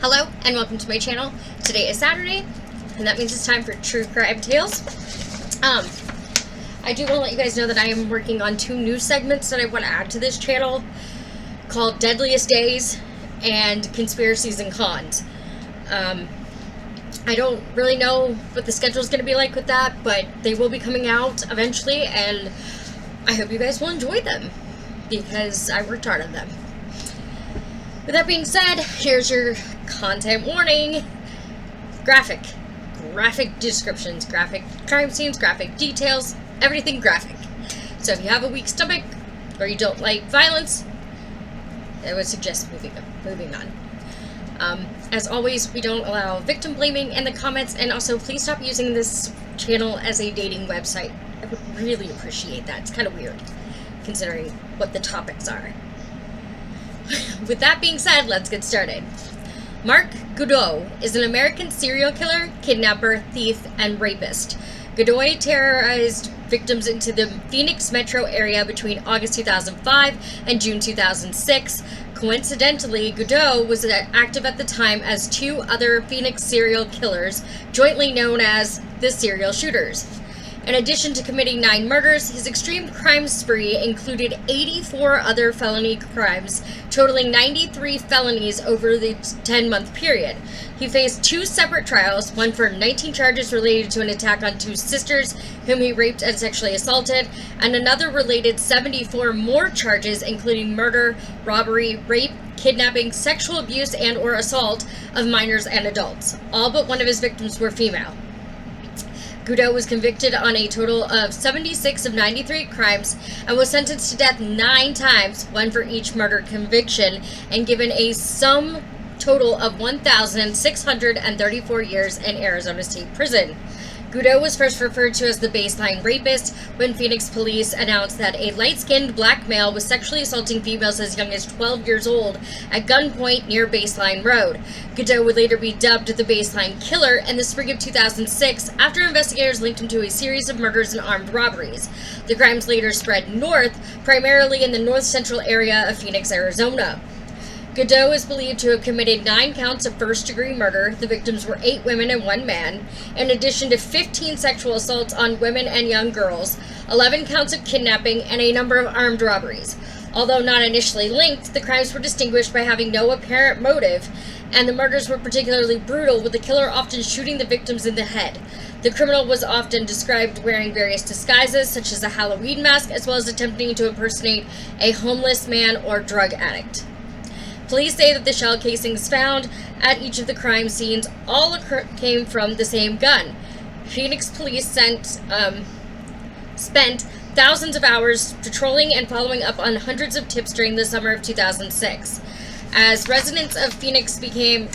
Hello and welcome to my channel. Today is Saturday and that means it's time for True Crime Tales. I do want to let you guys know that I am working on 2 new segments that I want to add to this channel called Deadliest Days and Conspiracies and Cons. I don't really know what the schedule is going to be like with that, but they will be coming out eventually and I hope you guys will enjoy them because I worked hard on them. With that being said, here's your content warning. Graphic descriptions, graphic crime scenes, graphic details, everything graphic. So if you have a weak stomach or you don't like violence, I would suggest moving on. As always, we don't allow victim blaming in the comments, and also please stop using this channel as a dating website. I would really appreciate that. It's kind of weird considering what the topics are. With that being said, let's get started. Mark Goudeau is an American serial killer, kidnapper, thief, and rapist. Goudeau terrorized victims into the Phoenix metro area between August 2005 and June 2006. Coincidentally, Goudeau was active at the time as 2 other Phoenix serial killers, jointly known as the Serial Shooters. In addition to committing 9 murders, his extreme crime spree included 84 other felony crimes, totaling 93 felonies over the 10-month period. He faced 2 separate trials, one for 19 charges related to an attack on 2 sisters whom he raped and sexually assaulted, and another related 74 more charges including murder, robbery, rape, kidnapping, sexual abuse, and/or assault of minors and adults. All but one of his victims were female. Goudeau was convicted on a total of 76 of 93 crimes and was sentenced to death 9 times, one for each murder conviction, and given a sum total of 1,634 years in Arizona State Prison. Goudeau was first referred to as the baseline rapist when Phoenix police announced that a light-skinned black male was sexually assaulting females as young as 12 years old at gunpoint near Baseline Road. Goudeau would later be dubbed the Baseline Killer in the spring of 2006 after investigators linked him to a series of murders and armed robberies. The crimes later spread north, primarily in the north-central area of Phoenix, Arizona. Goudeau is believed to have committed 9 counts of first-degree murder. The victims were 8 women and 1 man, in addition to 15 sexual assaults on women and young girls, 11 counts of kidnapping, and a number of armed robberies. Although not initially linked, the crimes were distinguished by having no apparent motive, and the murders were particularly brutal, with the killer often shooting the victims in the head. The criminal was often described wearing various disguises, such as a Halloween mask, as well as attempting to impersonate a homeless man or drug addict. Police say that the shell casings found at each of the crime scenes all came from the same gun. Phoenix police spent thousands of hours patrolling and following up on hundreds of tips during the summer of 2006. As residents of Phoenix became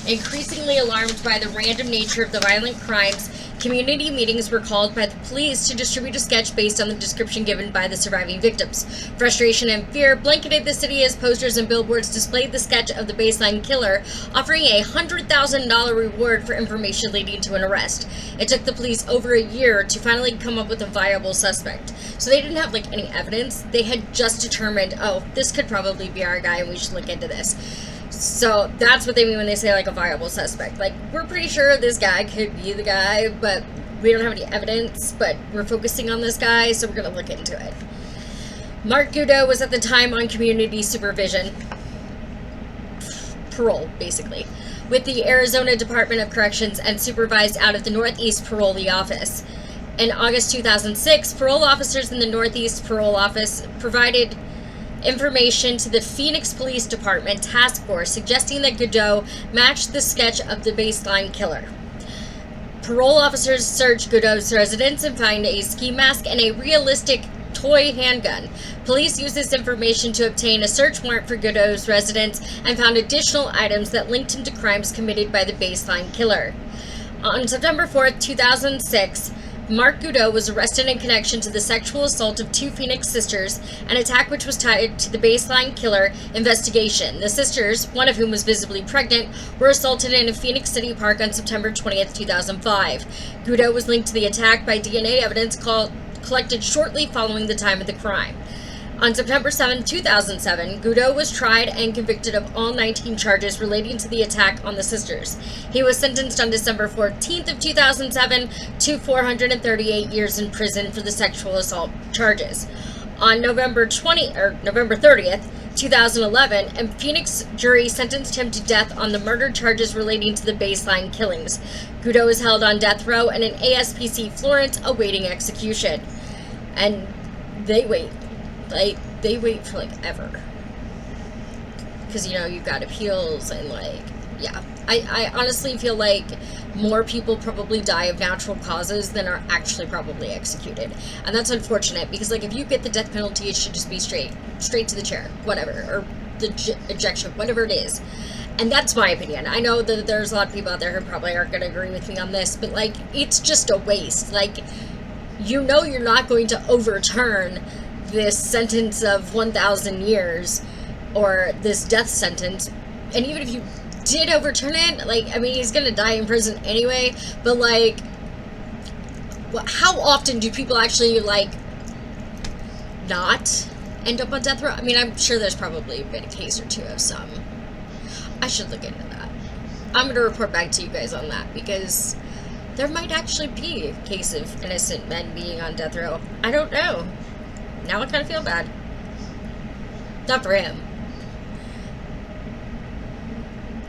increasingly alarmed by the random nature of the violent crimes, community meetings were called by the police to distribute a sketch based on the description given by the surviving victims. Frustration and fear blanketed the city as posters and billboards displayed the sketch of the Baseline Killer, offering a $100,000 reward for information leading to an arrest. It took the police over a year to finally come up with a viable suspect. So they didn't have any evidence. They had just determined, oh, this could probably be our guy and we should look into this. So that's what they mean when they say a viable suspect. We're pretty sure this guy could be the guy, but we don't have any evidence, but we're focusing on this guy, so we're going to look into it. Mark Goudeau was at the time on community supervision, parole, basically, with the Arizona Department of Corrections and supervised out of the Northeast Parolee Office. In August 2006, parole officers in the Northeast Parole Office provided information to the Phoenix Police Department task force suggesting that Goudeau matched the sketch of the Baseline Killer. Parole officers searched Goudeau's residence and found a ski mask and a realistic toy handgun. Police used this information to obtain a search warrant for Goudeau's residence and found additional items that linked him to crimes committed by the Baseline Killer. On September 4th, 2006, Mark Goudeau was arrested in connection to the sexual assault of 2 Phoenix sisters, an attack which was tied to the Baseline Killer investigation. The sisters, one of whom was visibly pregnant, were assaulted in a Phoenix City park on September 20th, 2005. Goudeau was linked to the attack by DNA evidence collected shortly following the time of the crime. On September 7, 2007, Goudeau was tried and convicted of all 19 charges relating to the attack on the sisters. He was sentenced on December 14th of 2007 to 438 years in prison for the sexual assault charges. On November 30th, 2011, a Phoenix jury sentenced him to death on the murder charges relating to the baseline killings. Goudeau is held on death row in an ASPC Florence awaiting execution. And they wait. They wait for, ever. Because, you've got appeals and, yeah. I honestly feel like more people probably die of natural causes than are actually probably executed. And that's unfortunate, because, if you get the death penalty, it should just be straight to the chair, whatever, or the ejection, whatever it is. And that's my opinion. I know that there's a lot of people out there who probably aren't going to agree with me on this, but, it's just a waste. You're not going to overturn this sentence of 1,000 years, or this death sentence, and even if you did overturn it, he's gonna die in prison anyway, but, how often do people actually, not end up on death row? I'm sure there's probably been a case or two of some. I should look into that. I'm gonna report back to you guys on that, because there might actually be a case of innocent men being on death row. I don't know. Now I kind of feel bad. Not for him.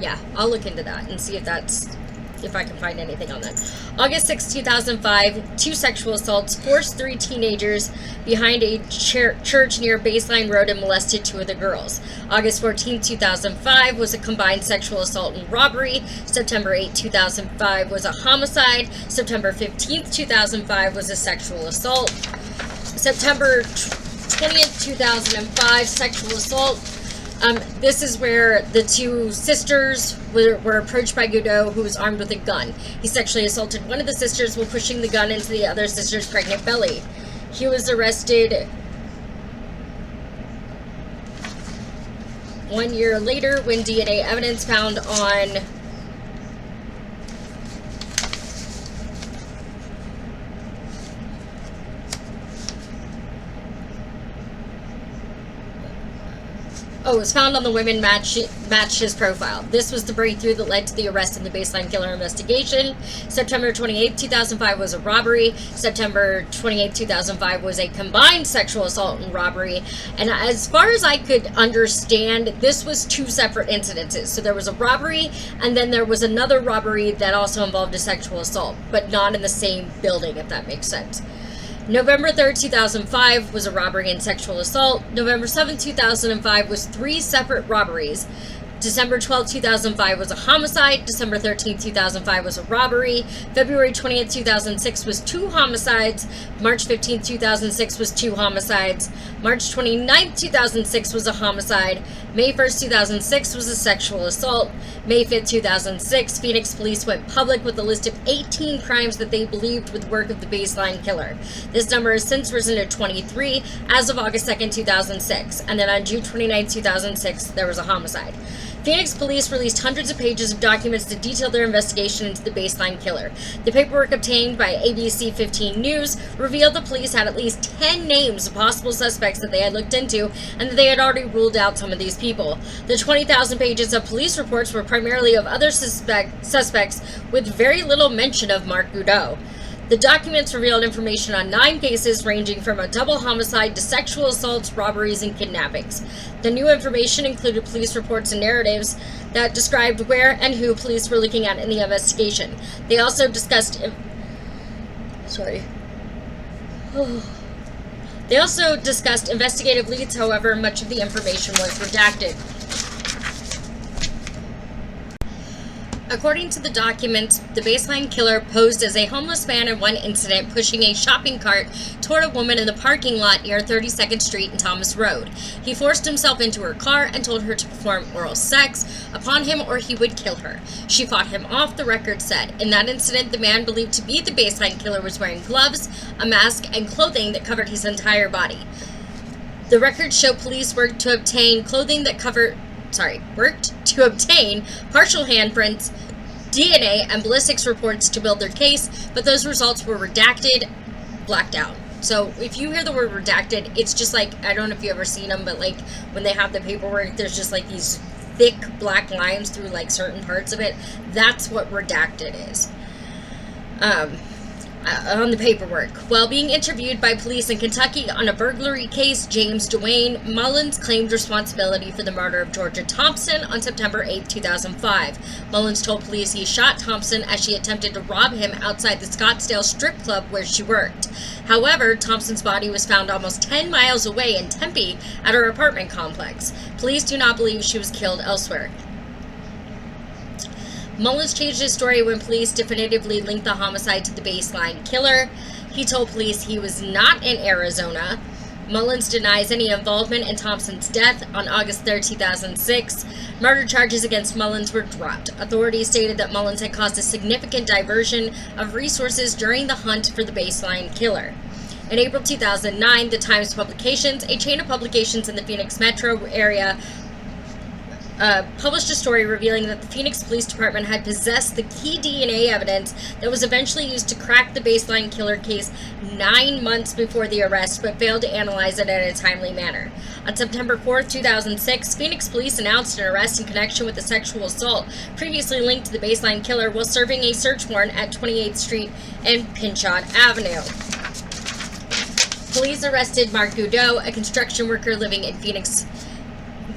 Yeah, I'll look into that and see if I can find anything on that. August 6, 2005, 2 sexual assaults, forced 3 teenagers behind a church near Baseline Road and molested 2 of the girls. August 14, 2005 was a combined sexual assault and robbery. September 8, 2005 was a homicide. September 15, 2005 was a sexual assault. September 20th, 2005, sexual assault. This is where the 2 sisters were approached by Goudeau, who was armed with a gun. He sexually assaulted one of the sisters while pushing the gun into the other sister's pregnant belly. He was arrested 1 year later when DNA evidence found on it was found on the women matched his profile. This was the breakthrough that led to the arrest in the Baseline Killer investigation. September 28, 2005 was a robbery. September 28, 2005 was a combined sexual assault and robbery. And as far as I could understand, this was 2 separate incidences. So there was a robbery, and then there was another robbery that also involved a sexual assault, but not in the same building, if that makes sense. November 3rd, 2005 was a robbery and sexual assault. November 7th, 2005 was 3 separate robberies. December 12th, 2005 was a homicide. December 13th, 2005 was a robbery. February 20th, 2006 was 2 homicides. March 15th, 2006 was 2 homicides. March 29th, 2006 was a homicide. May 1st, 2006 was a sexual assault. May 5th, 2006, Phoenix police went public with a list of 18 crimes that they believed were the work of the Baseline Killer. This number has since risen to 23 as of August 2nd, 2006. And then on June 29th, 2006, there was a homicide. Phoenix police released hundreds of pages of documents to detail their investigation into the Baseline Killer. The paperwork obtained by ABC 15 News revealed the police had at least 10 names of possible suspects that they had looked into, and that they had already ruled out some of these people. The 20,000 pages of police reports were primarily of other suspects with very little mention of Mark Goudeau. The documents revealed information on 9 cases ranging from a double homicide to sexual assaults, robberies, and kidnappings. The new information included police reports and narratives that described where and who police were looking at in the investigation. They also discussed investigative leads, however, much of the information was redacted. According to the documents, the Baseline Killer posed as a homeless man in one incident pushing a shopping cart toward a woman in the parking lot near 32nd Street and Thomas Road. He forced himself into her car and told her to perform oral sex upon him or he would kill her. She fought him off, the record said. In that incident, the man believed to be the Baseline Killer was wearing gloves, a mask, and clothing that covered his entire body. The records show police worked to obtain partial handprints, DNA, and ballistics reports to build their case, but those results were redacted, blacked out. So if you hear the word redacted, it's just like, I don't know if you've ever seen them, but like when they have the paperwork, there's just like these thick black lines through like certain parts of it. That's what redacted is. On the paperwork. While being interviewed by police in Kentucky on a burglary case, James Duane Mullins claimed responsibility for the murder of Georgia Thompson on September 8, 2005. Mullins told police he shot Thompson as she attempted to rob him outside the Scottsdale strip club where she worked. However, Thompson's body was found almost 10 miles away in Tempe at her apartment complex. Police do not believe she was killed elsewhere. Mullins changed his story when police definitively linked the homicide to the baseline killer. He told police he was not in Arizona. Mullins denies any involvement in Thompson's death. On August 3, 2006, murder charges against Mullins were dropped. Authorities stated that Mullins had caused a significant diversion of resources during the hunt for the baseline killer. In April 2009, the Times Publications, a chain of publications in the Phoenix metro area, published a story revealing that the Phoenix Police Department had possessed the key DNA evidence that was eventually used to crack the baseline killer case 9 months before the arrest, but failed to analyze it in a timely manner. On September 4, 2006, Phoenix police announced an arrest in connection with a sexual assault previously linked to the baseline killer while serving a search warrant at 28th Street and Pinchot Avenue. Police arrested Mark Goudeau, a construction worker living in Phoenix.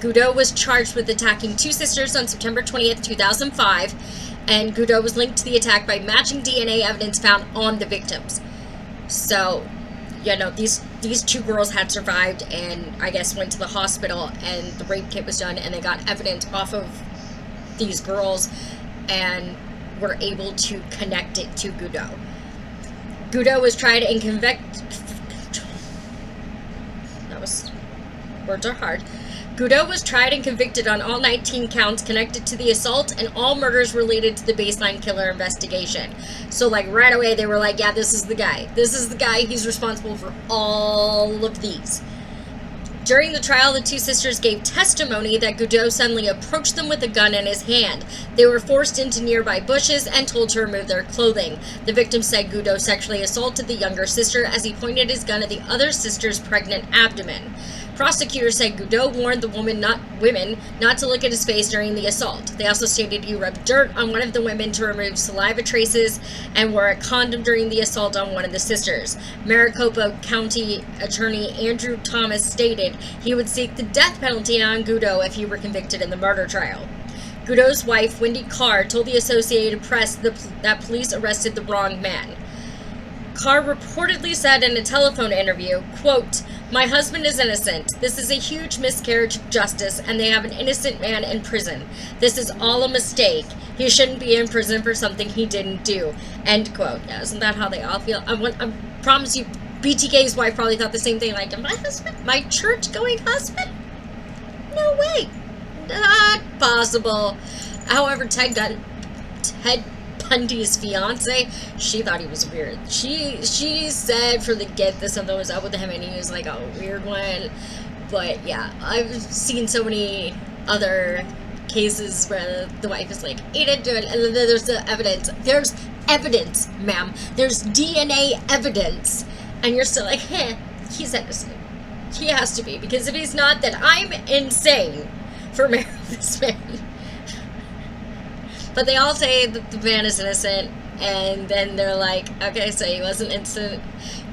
Goudeau was charged with attacking two sisters on September 20th, 2005, and Goudeau was linked to the attack by matching DNA evidence found on the victims. So, you know, these two girls had survived and I guess went to the hospital, and the rape kit was done, and they got evidence off of these girls and were able to connect it to Goudeau. Goudeau was tried and convicted. Words are hard. Goudeau was tried and convicted on all 19 counts connected to the assault and all murders related to the baseline killer investigation. So, like, right away they were like, yeah, this is the guy. This is the guy. He's responsible for all of these. During the trial, the two sisters gave testimony that Goudeau suddenly approached them with a gun in his hand. They were forced into nearby bushes and told to remove their clothing. The victim said Goudeau sexually assaulted the younger sister as he pointed his gun at the other sister's pregnant abdomen. Prosecutors said Goudeau warned the women not to look at his face during the assault. They also stated he rubbed dirt on one of the women to remove saliva traces and wore a condom during the assault on one of the sisters. Maricopa County Attorney Andrew Thomas stated he would seek the death penalty on Goudeau if he were convicted in the murder trial. Goudeau's wife, Wendy Carr, told the Associated Press that police arrested the wrong man. Carr reportedly said in a telephone interview, quote, "My husband is innocent. This is a huge miscarriage of justice, and they have an innocent man in prison. This is all a mistake. He shouldn't be in prison for something he didn't do." End quote. Yeah, isn't that how they all feel? I promise you, BTK's wife probably thought the same thing. Like, my husband? My church-going husband? No way. Not possible. However, Ted Bundy's fiance, she thought he was weird. She said from the get that something was up with him and he was like a weird one. But yeah, I've seen so many other cases where the wife is like, he didn't do it, and then there's the evidence. There's evidence, ma'am. There's DNA evidence. And you're still like, he's innocent. He has to be, because if he's not, then I'm insane for marrying this man. But they all say that the man is innocent, and then they're like, okay, so he wasn't innocent.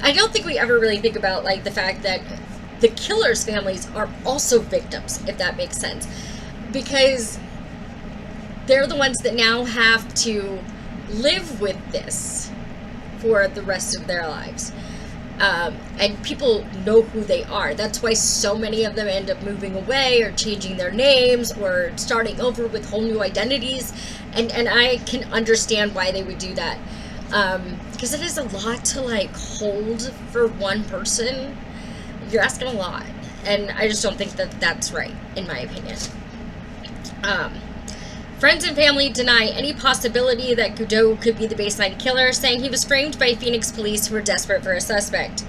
I don't think we ever really think about, like, the fact that the killer's families are also victims, if that makes sense. Because they're the ones that now have to live with this for the rest of their lives. And people know who they are. That's why so many of them end up moving away or changing their names or starting over with whole new identities. And I can understand why they would do that. Because it is a lot to, like, hold for one person. You're asking a lot. And I just don't think that that's right, in my opinion. Friends and family deny any possibility that Goudeau could be the baseline killer, saying he was framed by Phoenix police who were desperate for a suspect.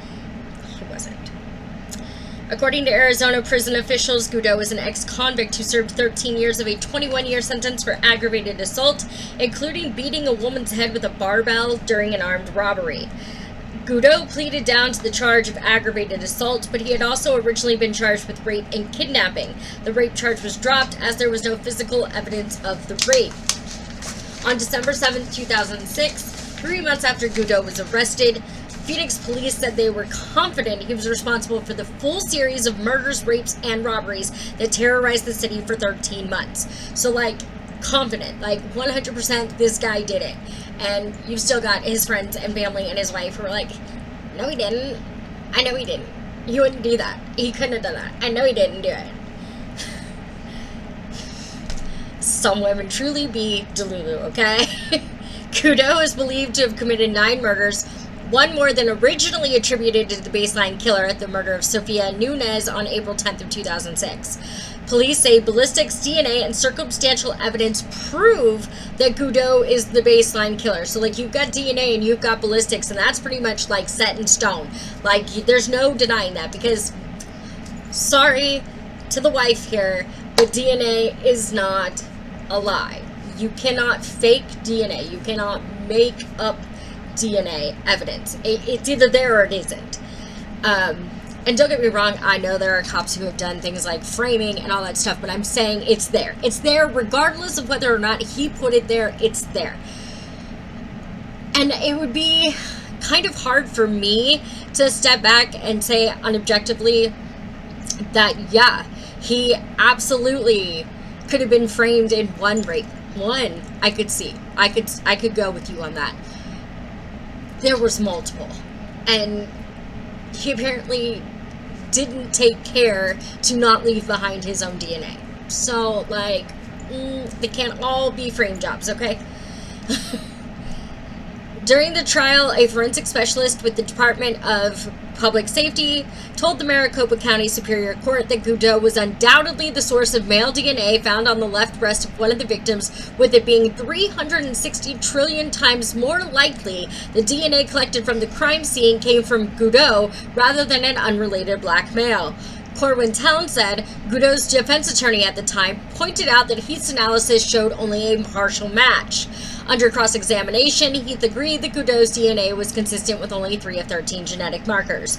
He wasn't. According to Arizona prison officials, Goudeau is an ex-convict who served 13 years of a 21-year sentence for aggravated assault, including beating a woman's head with a barbell during an armed robbery. Goudeau pleaded down to the charge of aggravated assault, but he had also originally been charged with rape and kidnapping. The rape charge was dropped as there was no physical evidence of the rape. On December 7, 2006, 3 months after Goudeau was arrested, Phoenix police said they were confident he was responsible for the full series of murders, rapes, and robberies that terrorized the city for 13 months. So, like, confident, like 100% this guy did it. And you've still got his friends and family and his wife who are like, no, he didn't. I know he didn't. He wouldn't do that. He couldn't have done that. I know he didn't do it. Some women truly be Delulu, okay? Goudeau is believed to have committed 9 murders, one more than originally attributed to the baseline killer, the murder of Sofia Nunez on April 10th of 2006. Police say ballistics, DNA, and circumstantial evidence prove that Goudeau is the baseline killer. So, like, you've got DNA and you've got ballistics, and that's pretty much, like, set in stone. Like, there's no denying that, because, sorry to the wife here, but DNA is not a lie. You cannot fake DNA. You cannot make up DNA evidence. It's either there or it isn't. And don't get me wrong, I know there are cops who have done things like framing and all that stuff, but I'm saying it's there. It's there regardless of whether or not he put it there, it's there. And it would be kind of hard for me to step back and say unobjectively that, yeah, he absolutely could have been framed in one rape. One, I could see. I could go with you on that. There was multiple. And he apparently didn't take care to not leave behind his own DNA. So, like, they can't all be frame jobs, okay? During the trial, a forensic specialist with the Department of Public Safety told the Maricopa County Superior Court that Goudeau was undoubtedly the source of male DNA found on the left breast of one of the victims, with it being 360 trillion times more likely the DNA collected from the crime scene came from Goudeau rather than an unrelated black male. Corwin Town said Goudeau's defense attorney at the time pointed out that Heath's analysis showed only a partial match. Under cross-examination, Heath agreed that Goudeau's DNA was consistent with only 3 of 13 genetic markers.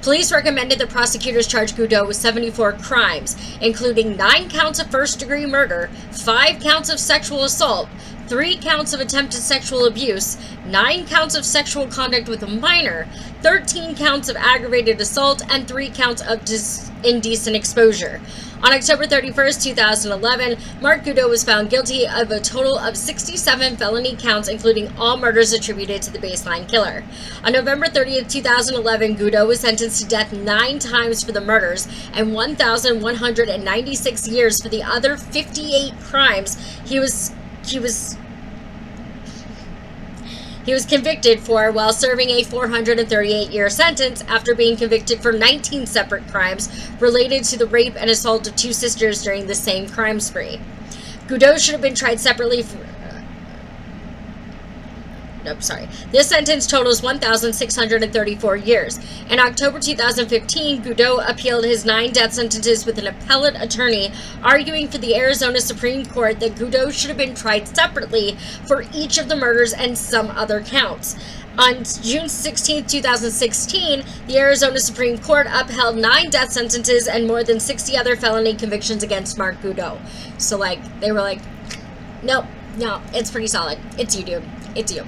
Police recommended that prosecutors charge Goudeau with 74 crimes, including 9 counts of first-degree murder, 5 counts of sexual assault, 3 counts of attempted sexual abuse, 9 counts of sexual conduct with a minor, 13 counts of aggravated assault, and 3 counts of indecent exposure. On October 31st, 2011, Mark Goudeau was found guilty of a total of 67 felony counts, including all murders attributed to the baseline killer. On November 30th, 2011, Goudeau was sentenced to death 9 times for the murders and 1,196 years for the other 58 crimes he was convicted for while serving a 438-year sentence after being convicted for 19 separate crimes related to the rape and assault of 2 sisters during the same crime spree. Goudeau should have been tried separately for... This sentence totals 1,634 years. In October 2015, Goudeau appealed his 9 death sentences with an appellate attorney, arguing for the Arizona Supreme Court that Goudeau should have been tried separately for each of the murders and some other counts. On June 16, 2016, the Arizona Supreme Court upheld 9 death sentences and more than 60 other felony convictions against Mark Goudeau. So, like, they were like, no, it's pretty solid. It's you, dude. It's you.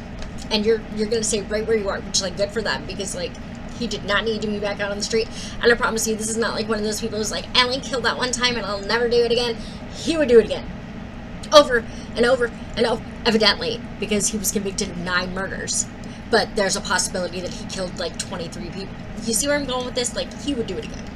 And you're gonna stay right where you are, which is, like, good for them, because, like, he did not need to be back out on the street. And I promise you, this is not like one of those people who's like, I only killed that one time and I'll never do it again. He would do it again. Over and over and over. Evidently, because he was convicted of 9 murders. But there's a possibility that he killed, like, 23 people. You see where I'm going with this? Like, he would do it again.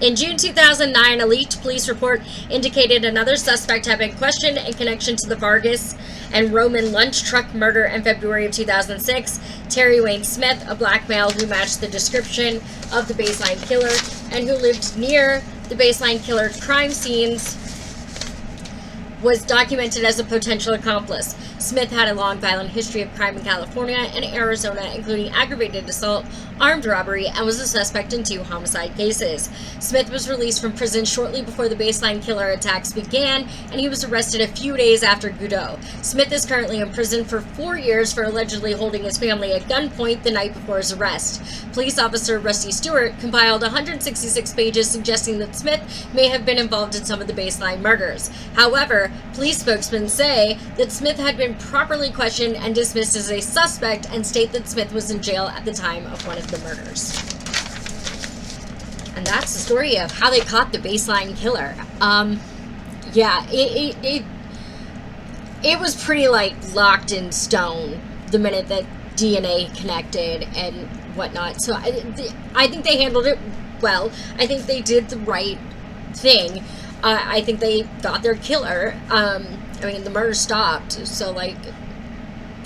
In June 2009, a leaked police report indicated another suspect had been questioned in connection to the Vargas and Roman lunch truck murder in February of 2006. Terry Wayne Smith, a black male who matched the description of the baseline killer and who lived near the baseline killer's crime scenes, was documented as a potential accomplice. Smith had a long, violent history of crime in California and Arizona, including aggravated assault, armed robbery, and was a suspect in 2 homicide cases. Smith was released from prison shortly before the baseline killer attacks began, and he was arrested a few days after Goudeau. Smith is currently in prison for 4 years for allegedly holding his family at gunpoint the night before his arrest. Police officer Rusty Stewart compiled 166 pages suggesting that Smith may have been involved in some of the baseline murders. However, police spokesmen say that Smith had been properly questioned and dismissed as a suspect, and state that Smith was in jail at the time of one of the murders. And that's the story of how they caught the baseline killer. Yeah, it was pretty, like, locked in stone the minute that DNA connected and whatnot. So I think they handled it well. I think they did the right thing. I think they got their killer. I mean, the murder stopped, so, like,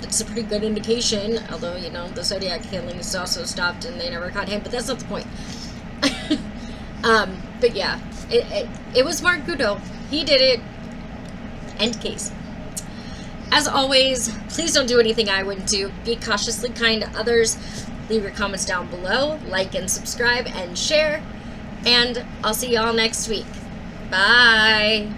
it's a pretty good indication. Although, you know, the Zodiac killings also stopped and they never caught him, but that's not the point. But yeah, it was Mark Goudeau. He did it. End case. As always, please don't do anything I wouldn't do. Be cautiously kind to others. Leave your comments down below. Like and subscribe and share. And I'll see y'all next week. Bye.